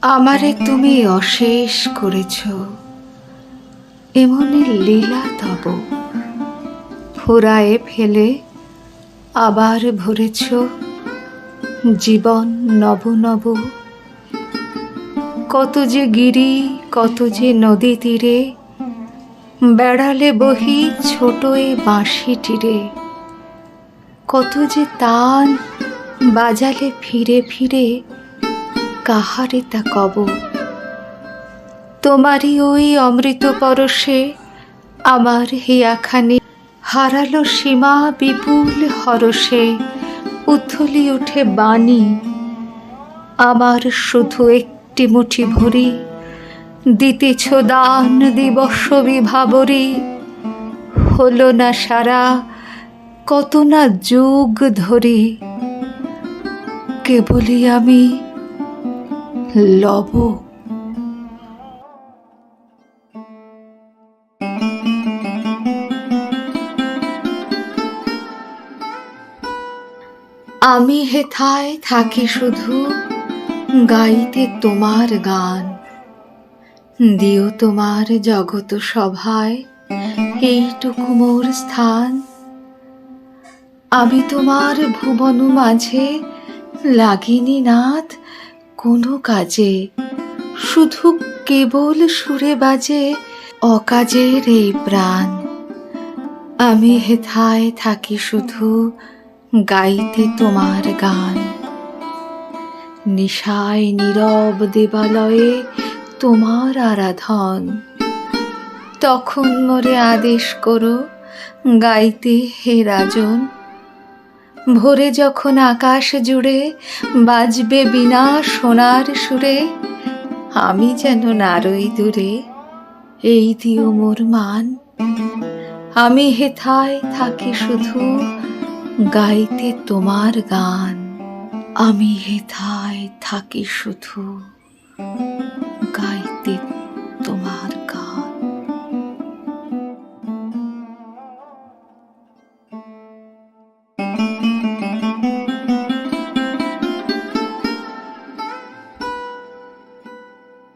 আমারে তুমি অশেষ করেছ, এমনি লীলা তব ফুরায়ে ফেলে আবার ভরেছ জীবন নব নব। কত যে গিরি, কত যে নদী তীরে বেড়ালে বহি ছোট এ বাঁশি তীরে, কত যে তান বাজালে ফিরে ফিরে কাহারে তা কব। তোমারই ওই অমৃত পরশে আমার হিয়াখানি হারালো সীমা বিপুল হরষে। উথলি ওঠে বাণী আমার শুধু একটি মুঠি ভরি, দিতেছ দান দিবস বিভাবরী। হলো না সারা কত না যুগ ধরি, কেবলই আমি লব। আমি হেথায় থাকি শুধু গাইতে তোমার গান। দিও তোমার জগত সভায় এইটুকু মোর স্থান। আমি তোমার ভুবন মাঝে লাগিনি নাথ কোনো কাজে, শুধু কেবল সুরে বাজে অকাজের এই প্রাণ। আমি হেথায় থাকি শুধু গাইতে তোমার গান। নিশায় নীরব দেবালয়ে তোমার আরাধন, তখন মোরে আদেশ করো গাইতে হে রাজন। ভোরে যখন আকাশ জুড়ে বাজবে বীণা সোনার সুরে, আমি যেন নারই দূরে এই দিও মোর মান। আমি হেথায় থাকি শুধু গাইতে তোমার গান। আমি হেথায় থাকি শুধু গাইতে তোমার